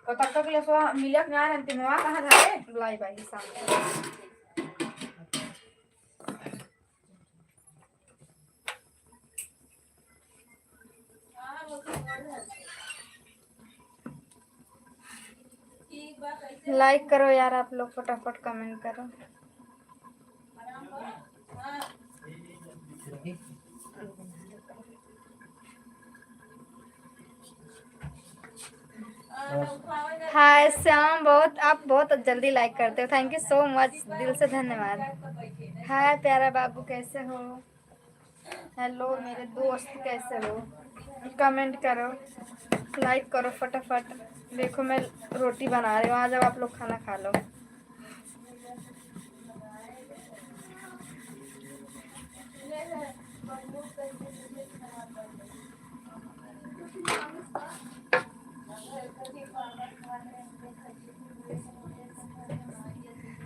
तो तक के लिए सो मिलक ना अंतिम हुआ कहां जाए लाई भाई सामने। लाइक करो यार आप लोग, फटाफट कमेंट करो। हाय श्याम, बहुत आप बहुत जल्दी लाइक करते हो, थैंक यू सो मच, दिल से धन्यवाद। हाय प्यारा बाबू, कैसे हो? हेलो मेरे दोस्त, कैसे हो? कमेंट करो, लाइक करो फटाफट। देखो मैं रोटी बना रही हूँ, आ जाओ आप लोग खाना खा लो।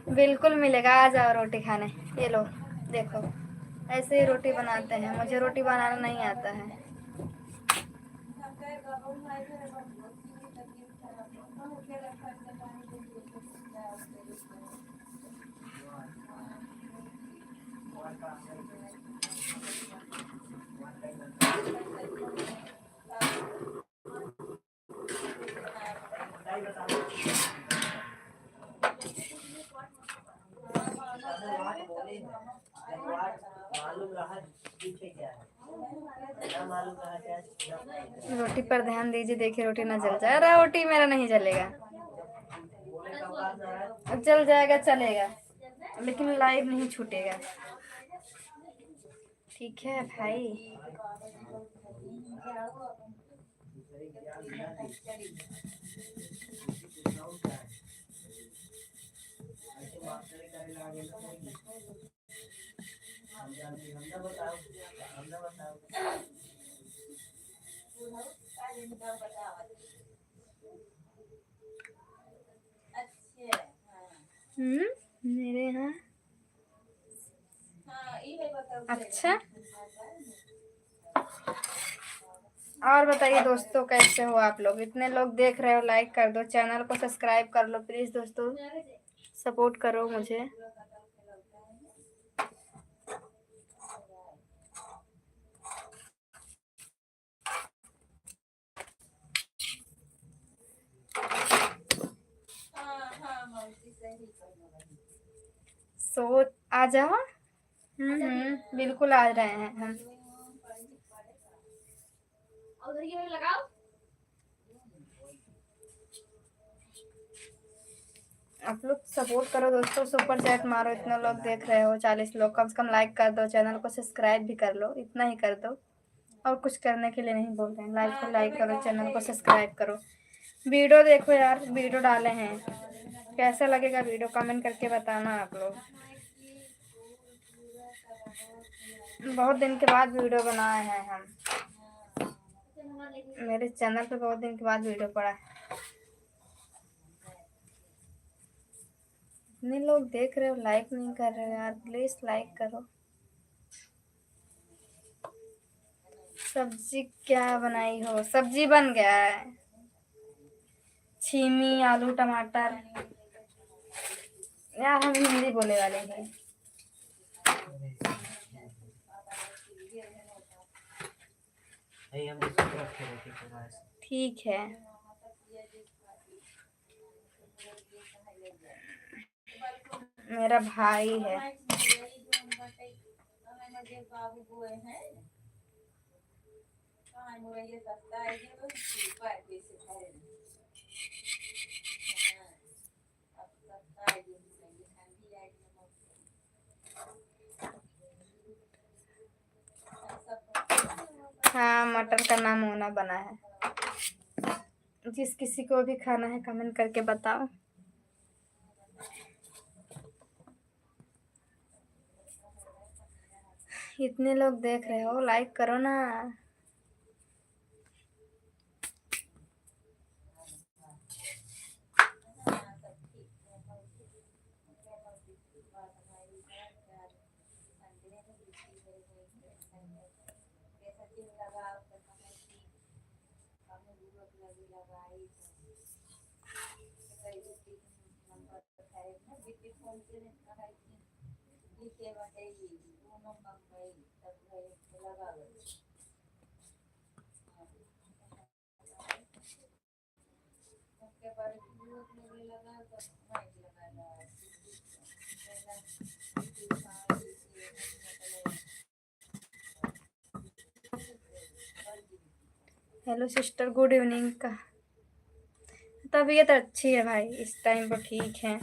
बिल्कुल मिलेगा, आ जाओ रोटी खाने। ये लो देखो, ऐसे ही रोटी बनाते हैं, मुझे रोटी बनाना नहीं आता है। रोटी पर ध्यान दीजिए, देखिए रोटी ना जल जाए। अरे रोटी मेरा नहीं जलेगा, जल जाएगा चलेगा, लेकिन लाइव नहीं छूटेगा। ठीक है भाई। मेरे यहाँ अच्छा। और बताइए दोस्तों, कैसे हो आप लोग? इतने लोग देख रहे हो, लाइक कर दो, चैनल को सब्सक्राइब कर लो प्लीज दोस्तों, सपोर्ट करो मुझे। सो आ जाओ। बिल्कुल आ रहे हैं हम। आप लोग सपोर्ट करो दोस्तों, सुपर चैट मारो, इतने लोग देख रहे हो, 40 लोग, कम से कम लाइक कर दो, चैनल को सब्सक्राइब भी कर लो, इतना ही कर दो। और कुछ करने के लिए नहीं बोल रहे हैं, लाइक को लाइक करो, चैनल को सब्सक्राइब करो। वीडियो देखो यार, वीडियो डाले हैं, कैसा लगेगा वीडियो कमेंट करके बताना आप लोग। बहुत दिन के बाद वीडियो बनाए हैं हम, मेरे चैनल पे बहुत दिन के बाद वीडियो पड़ा है। इतने लोग देख रहे हो, लाइक नहीं कर रहे हो यार, प्लीज लाइक करो। सब्जी क्या बनाई हो? सब्जी बन गया है, छीमी, आलू, टमाटर। यार हम हिंदी बोले वाले हैं। ठीक है। मेरा भाई है। हाँ, मटर का नाम होना बना है। जिस किसी को भी खाना है कमेंट करके बताओ। इतने लोग देख रहे हो, लाइक करो ना। हेलो सिस्टर, गुड इवनिंग का। तबीयत अच्छी है भाई, इस टाइम पर ठीक है।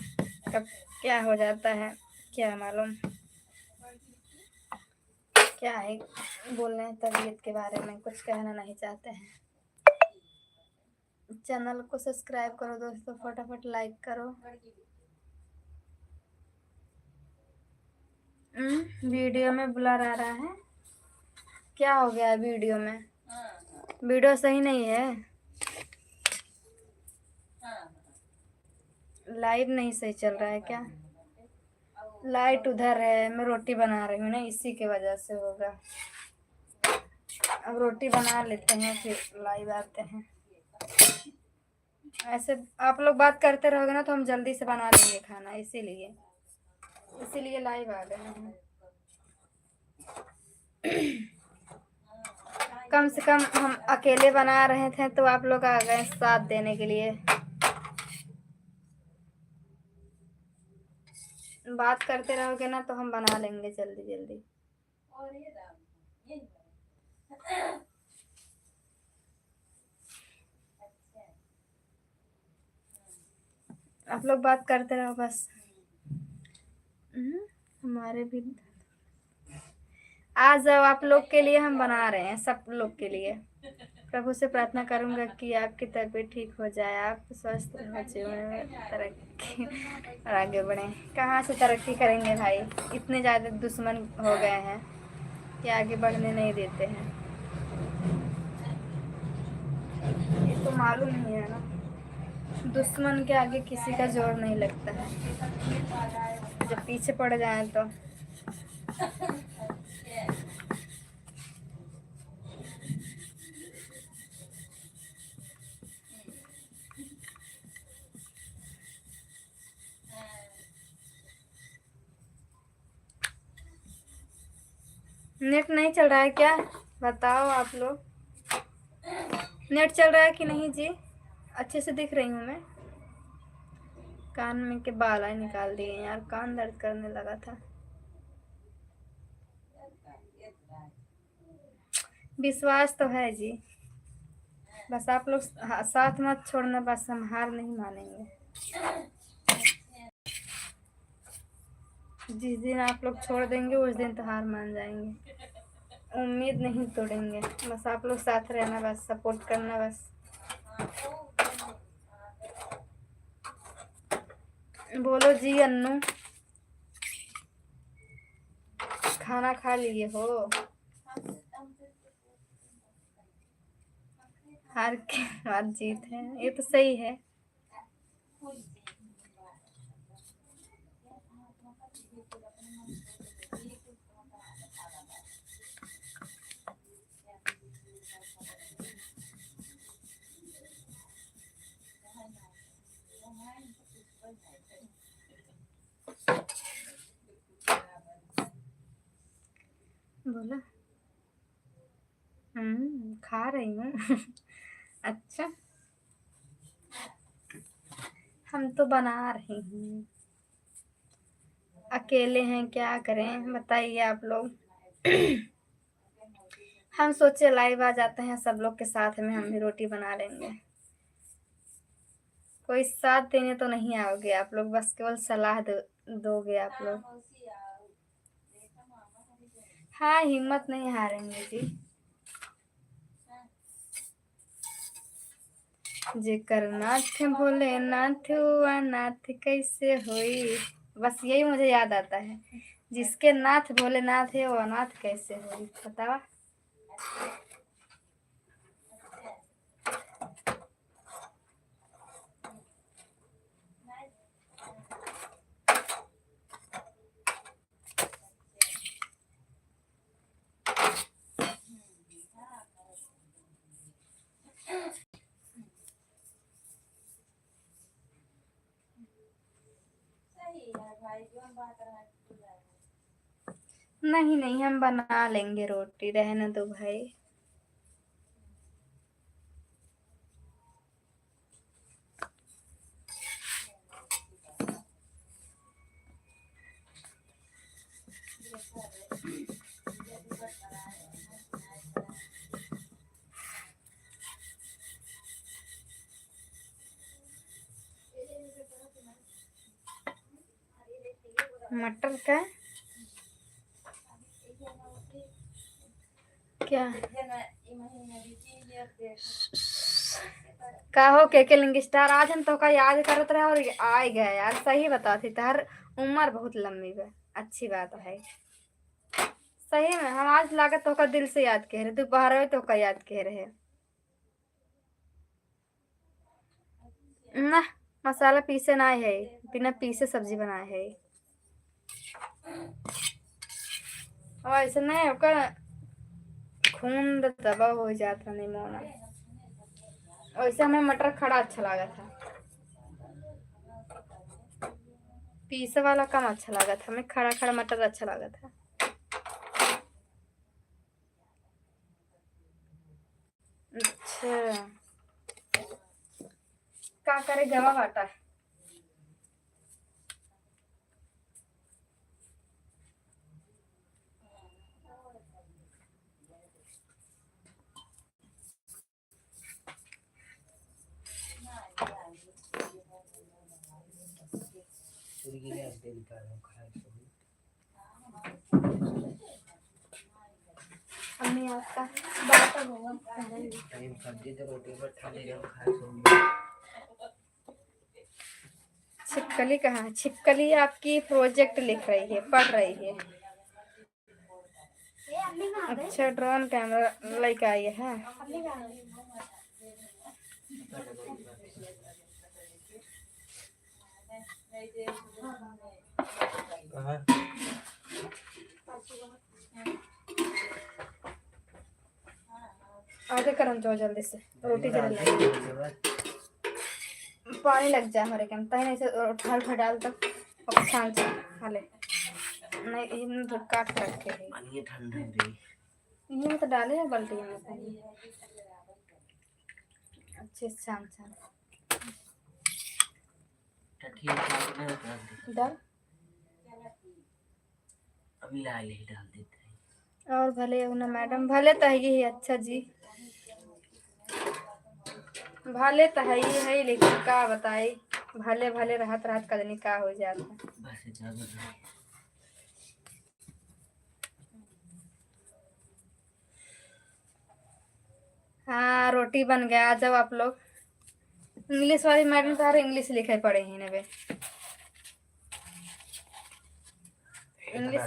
कब क्या हो जाता है क्या मालूम। क्या है बोल रहे हैं तबीयत के बारे में, कुछ कहना नहीं चाहते हैं। चैनल को सब्सक्राइब करो दोस्तों, फटाफट लाइक करो। वीडियो में ब्लर आ रहा है, क्या हो गया है वीडियो में? वीडियो सही नहीं है, लाइव नहीं सही चल रहा है क्या? लाइट उधर है, मैं रोटी बना रही हूँ ना, इसी की वजह से होगा। अब रोटी बना लेते हैं फिर लाइव आते हैं। ऐसे आप लोग बात करते रहोगे ना तो हम जल्दी से बना लेंगे खाना, इसीलिए लाइव आ गए हैं। कम से कम हम अकेले बना रहे थे तो आप लोग आ गए साथ देने के लिए। बात करते रहोगे ना तो हम बना लेंगे जल्दी जल्दी। आप लोग बात करते रहो बस। हमारे भी आज आप लोग के लिए हम बना रहे हैं, सब लोग के लिए। प्रभु से प्रार्थना करूंगा कि आपकी तबीयत ठीक हो जाए, आप स्वस्थ रहो, जीवन में तरक्की और आगे बढ़ें। कहाँ से तरक्की करेंगे भाई, इतने ज़्यादा दुश्मन हो गए हैं कि आगे बढ़ने नहीं देते हैं। ये तो मालूम ही है ना, दुश्मन के आगे किसी का जोर नहीं लगता है, जब पीछे पड़ जाए तो। नेट नहीं चल रहा है क्या? बताओ आप लोग, नेट चल रहा है कि नहीं जी? अच्छे से दिख रही हूँ मैं। कान में के बाल ही निकाल दिए यार, कान दर्द करने लगा था। विश्वास तो है जी, बस आप लोग साथ मत छोड़ना, बस हम हार नहीं मानेंगे। जिस दिन आप लोग छोड़ देंगे उस दिन तो हार मान जाएंगे। उम्मीद नहीं तोड़ेंगे, बस आप लोग साथ रहना, बस सपोर्ट करना बस। बोलो जी अन्नू, खाना खा लिए हो? हार के बाद जीत है, ये तो सही है। बोला खा रही हूँ। अच्छा, हम तो बना रही हूँ, अकेले हैं क्या करें बताइए आप लोग। हम सोचे लाइव आ जाते हैं सब लोग के साथ में, हम भी रोटी बना लेंगे। कोई साथ देने तो नहीं आओगे आप लोग, बस केवल सलाह दोगे आप लोग। हाँ, हिम्मत नहीं हारेंगे जी। जेकर नाथ भोलेनाथ हुआ नाथ कैसे होई, बस यही मुझे याद आता है। जिसके नाथ भोलेनाथ है वो अनाथ कैसे होई, बतावा। नहीं नहीं, हम बना लेंगे रोटी, रहने दो भाई। मटर का क्या का हो के लिंग स्टार आज हम तो का याद करत रहे और आ ही गए यार। सही बता थी तार उम्र बहुत लंबी है। अच्छी बात है। सही में हम आज लागत तो का दिल से याद कह रहे, दोपहर में तो का याद कह रहे ना। मसाला पीसे ना है, बिना पीसे सब्जी बनाए है। और ऐसे नहीं होकर खून दबा हो जाता नहीं मोना। वैसे हमें मटर खड़ा अच्छा लगा था, पीसे वाला कम अच्छा लगा था, हमें खड़ा खड़ा मटर अच्छा लगा था। अच्छा क्या करे, गवा बाटा अम्मी आपका बाटा होगा। छिपकली कहाँ, छिपकली आपकी प्रोजेक्ट लिख रही है, पढ़ रही है। अच्छा ड्रोन कैमरा लेके आई है। आगे करम जाओ जल्दी से, रोटी जल्दी पानी लग जाए हमारे कैम तही नहीं से उठा उठा डाल तक और छान से हाले नहीं इन तो काट रखे है। पानी ठंडा है रे, ये तो डाले है बाल्टी में पानी अच्छे से छान छान डाल अभी डाल देते हैं। और भले ना मैडम, भले तो है ही अच्छा जी, भले तो है ही है, लेकिन का बताई भले भले रहत रहत कदनी का हो जाता। हाँ रोटी बन गया, आ जाओ आप लोग। इंग्लिश वाली मैडम तो इंग्लिश लिखे पड़े ही ने बे, इंग्लिश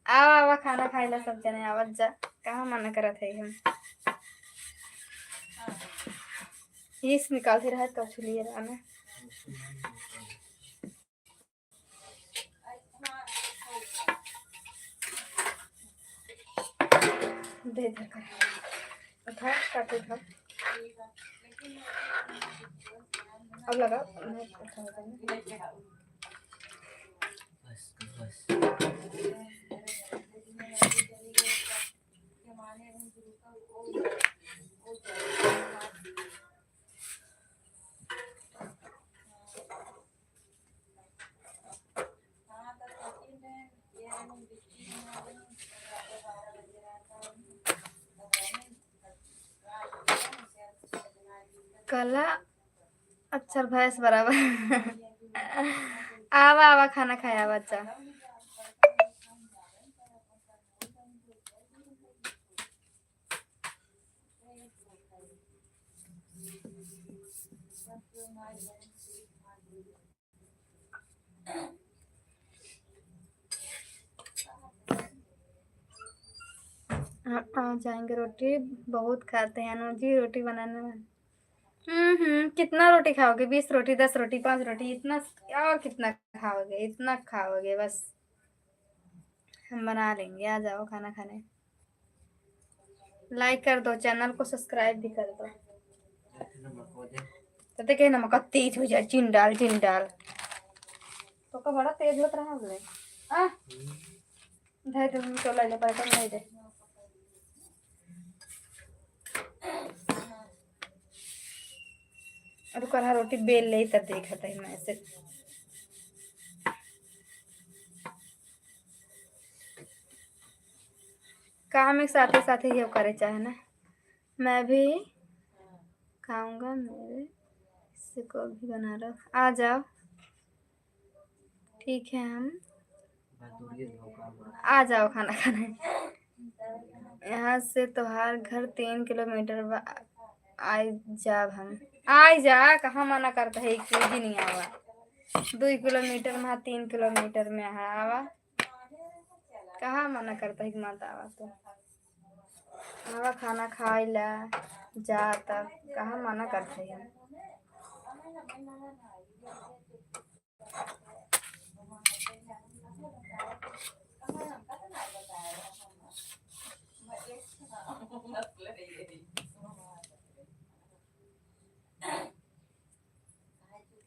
आवा आवा खाना खाए ला सब जने आवत जा, कहाँ मना करत है हम। इस निकालती रहे तो छुलिए रहना दे दे कर उठा काटे था अब लगा बस बस कला अच्छा भैंस बराबर आवा आवा खाना खाया बच्चा। आ जाएंगे, रोटी बहुत खाते हैं अनु जी, रोटी बनाने में। कितना रोटी खाओगे, 20 रोटी 10 रोटी 5 रोटी इतना, और कितना खाओगे, इतना खाओगे बस। हम बना लेंगे, आ जाओ खाना खाने। लाइक कर दो, चैनल को सब्सक्राइब भी कर दो। तो देखे नमक तेज हो जाए, चिन डाल चिन डाल तो का बड़ा तेज होता रहा बोले आ धै दे तो ले ले पैसा नहीं दे और कढ़ा रोटी बेल ले तब देखा था मैं से काम एक साथ ही ये करे चाहे ना मैं भी खाऊंगा मेरे किसी को भी बना रहा आ जाओ ठीक है हम आ जाओ खाना खाने यहाँ से तुम्हार घर 3 किलोमीटर आई जाब हम आई जा कहाँ मना करता है एक ही नहीं आवा 2 किलोमीटर में 3 किलोमीटर में है आवा कहाँ मना करता है कि मत आवा तो आवा खाना खाई ला जा तब कहाँ मना करते हैं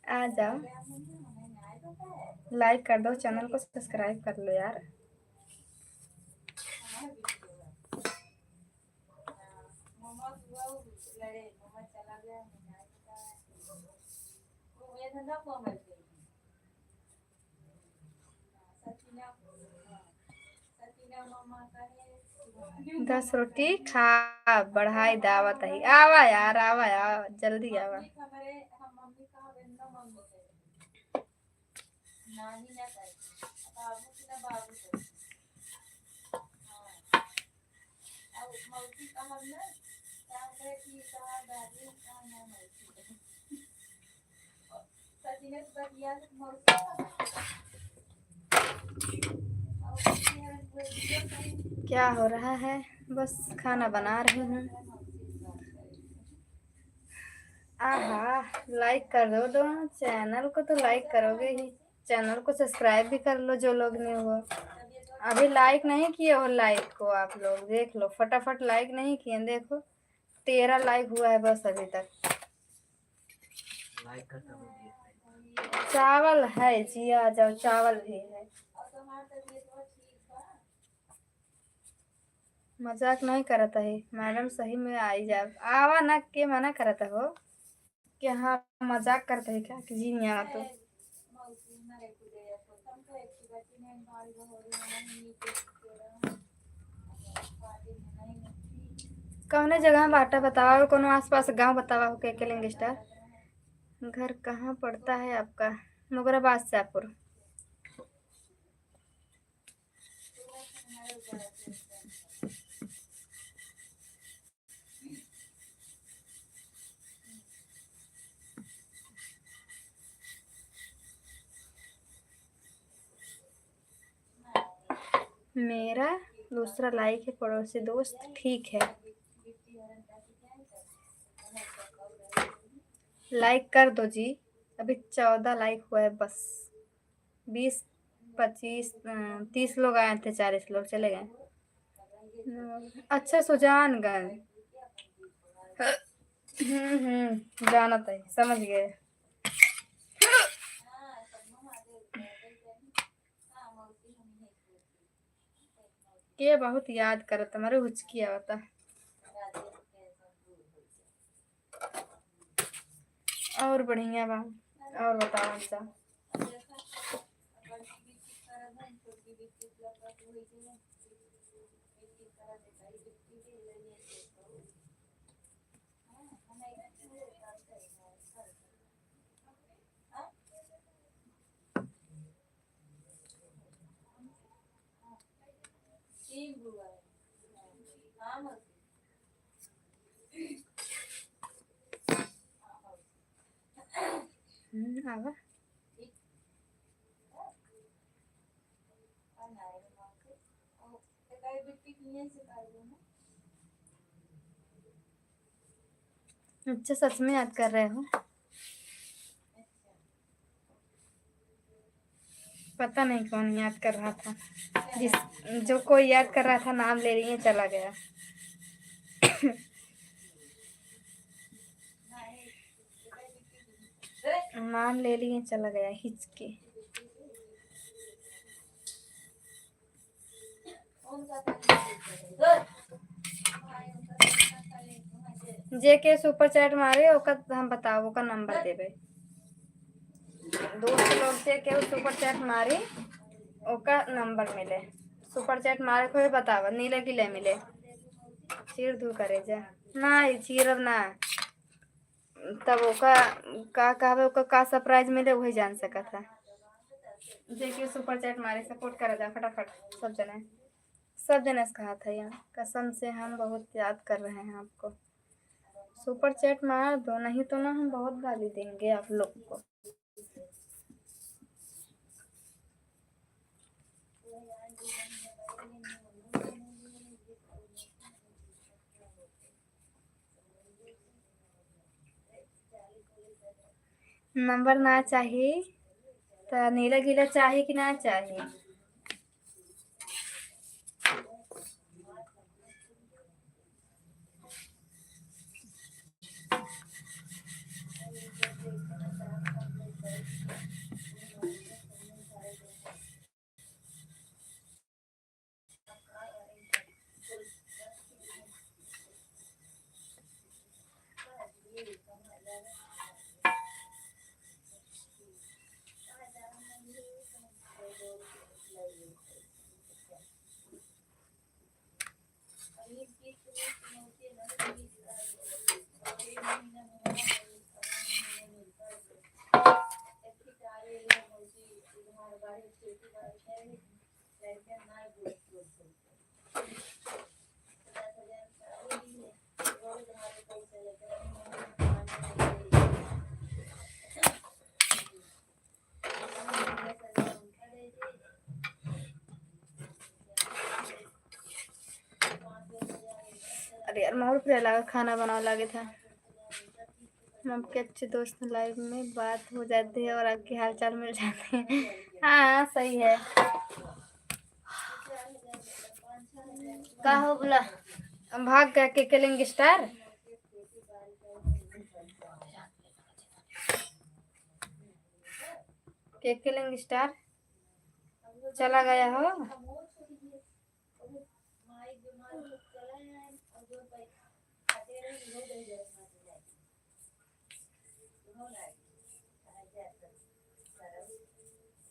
आ जाओ लाइक कर दो चैनल को सब्सक्राइब कर लो यार दस रोटी खा बढ़ाई दावत है आवा यार आवा यार जल्दी आवा क्या हो रहा है बस खाना बना रही हूँ आहा लाइक कर दो चैनल को तो लाइक करोगे ही चैनल को सब्सक्राइब भी कर लो जो लोग नहीं हो अभी लाइक नहीं किए हो लाइक को आप लोग देख लो फटाफट लाइक नहीं किए देखो 13 लाइक हुआ है बस अभी तक चावल है जी आ जाओ चावल भी है मजाक नहीं करता है मैडम सही में आई जा आवा ना के मना करता हो कि हाँ मजाक करते है क्या कि जी नहीं आवा तो कौन जगह बाटा बतावा कोनो आसपास गांव बतावा हो के लेंगे स्टार घर कहाँ पड़ता है आपका मुगराबाद शाहपुर मेरा दूसरा लाइक है पड़ोसी दोस्त ठीक है लाइक कर दो जी अभी 14 लाइक हुआ है बस 20 25 30 लोग आए थे 40 लोग चले गए अच्छा सुजानगंज जाना था समझ गए के बहुत याद कर तुम्हारे हुचकी आवता और बढ़िया बा और बताओ अच्छा आवा अच्छा सच में याद कर रहे हो पता नहीं कौन याद कर रहा था जो कोई याद कर रहा था नाम ले रही है चला गया मान ले लिए, चला गया हिचके। जे के सुपर चैट मारे ओकर हम बताओ ओकर नंबर देबे। दोस्त लोग से के सुपर चैट मारी ओकर नंबर मिले। सुपर चैट मारे को बतावा नीले की ले मिले। चीर धू करे जा ना चीरब ना तब ओका का कहबे ओका का सरप्राइज मिले वही जान सकत है। देखिए सुपर चैट मारे सपोर्ट करा जा फटाफट सब जने से कहा था यहाँ कसम से हम बहुत याद कर रहे हैं आपको। सुपर चैट मार दो नहीं तो ना हम बहुत गाली देंगे आप लोग को। नंबर ना चाहिए तो नीला गीला चाहिए कि ना चाहिए। अरे यार मोर पे लगा खाना बनाने लगे था। आपके अच्छे दोस्त लाइव में बात हो जाती है और आपके हाल चाल मिल जाते हैं। हाँ सही है। का हो बोला भाग गया के किलिंग स्टार। के किलिंग स्टार चला गया हो।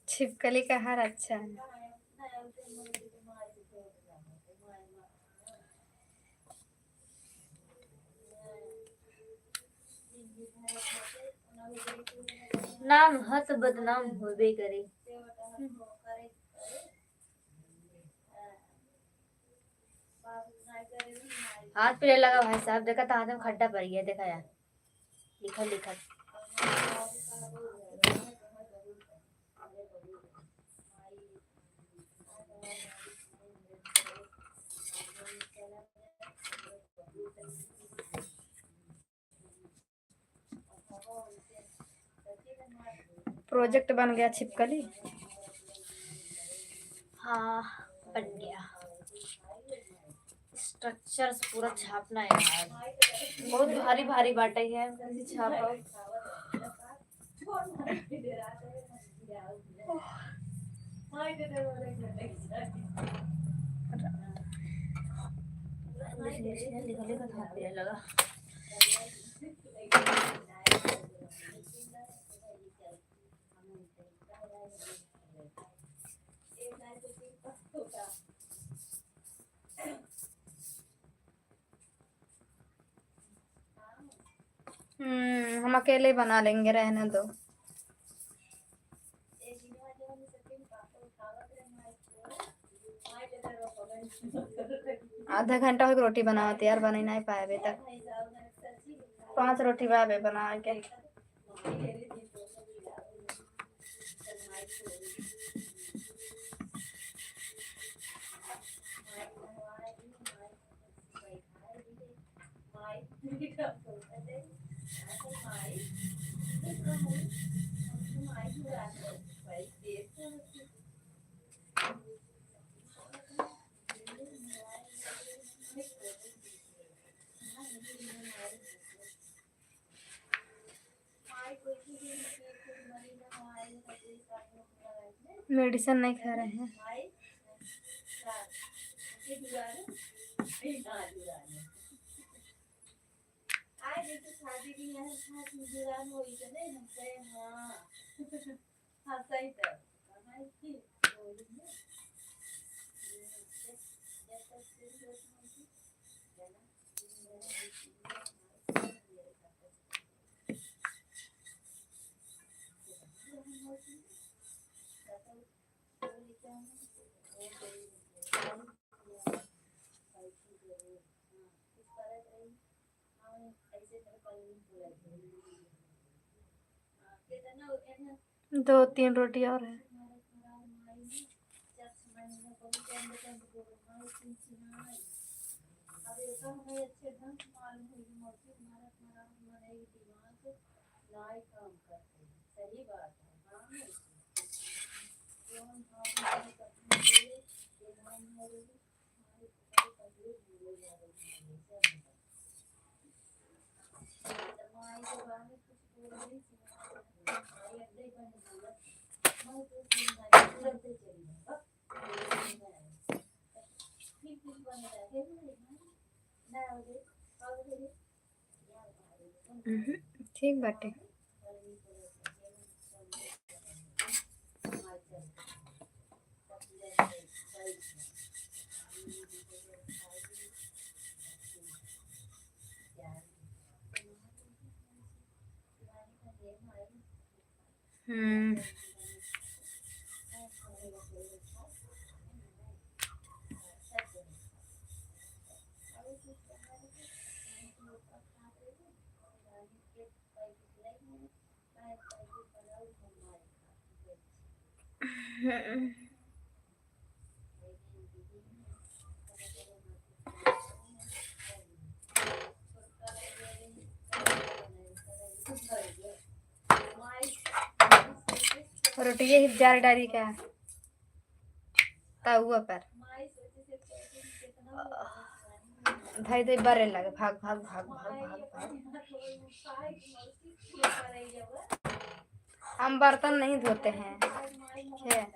छिपकली का हार अच्छा है। नाम है तो बदनाम होबे करे। हाथ पे लगा भाई साहब देखा था हाथ में खड्डा पड़ गया देखा यार लिखा लिखा। प्रोजेक्ट बन गया छिपकली। हाँ बन गया। स्ट्रक्चर्स पूरा छापना है यार बहुत भारी भारी बाटे है छापो। लिखा लिखा था लगा। हम अकेले बना लेंगे रहने दो। आधा घंटा हो रोटी बनावत यार बना नहीं पाए अभी तक। 5 रोटी बाबे बना के। मेडिसिन नहीं खा रहे हैं। दो तीन रोटी और है। ठीक बाटे। रोटी ये जार डारी का ताहुआ पर भाई तो बरे लगे भाग भाग भाग भाग भाग भाग। हम बर्तन नहीं धोते हैं। है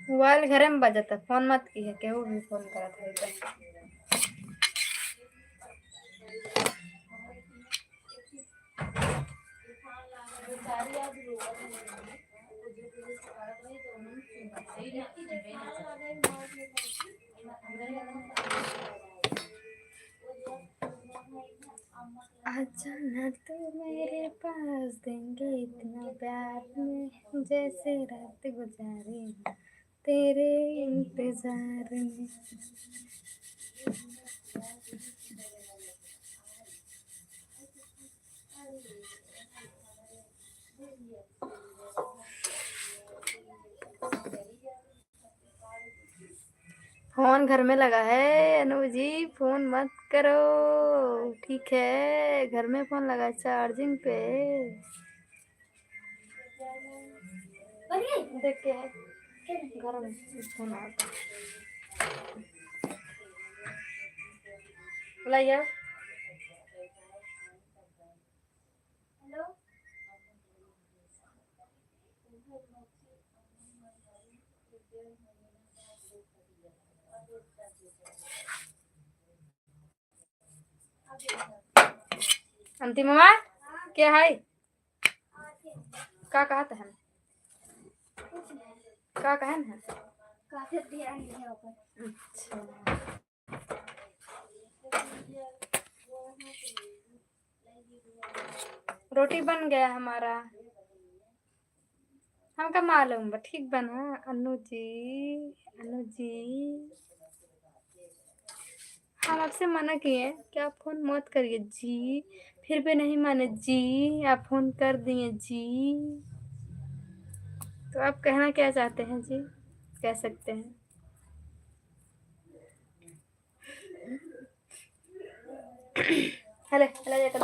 मोबाइल घरे में बजता फोन मत की है केहू भी फोन करत है तो। आजा ना तो मेरे पास देंगे इतना प्यार में जैसे रात गुजारे तेरे इंतजार में। फोन घर में लगा है अनु जी, फोन मत करो ठीक है। घर में फोन लगा चार्जिंग पे। देख के घर में फोन आता बुलाइए। अंतिम मामा क्या है का कहत है का कहन है अच्छा रोटी बन गया हमारा। हमका मालूम बा ठीक बना। अनु जी, अनु जी, हम आपसे मना किए कि आप फोन मत करिए जी, फिर भी नहीं माने जी, आप फोन कर दिए जी। तो आप कहना क्या चाहते हैं जी, कह सकते हैं। हेले हेले ये कर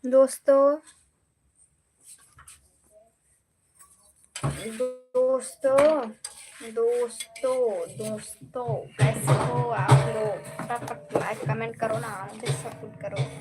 दोस्तों, दोस्तों, दोस्तों, दोस्तों, कैसे हो आप लोग? फटाफट लाइक कमेंट करो ना, मुझे सपोर्ट करो।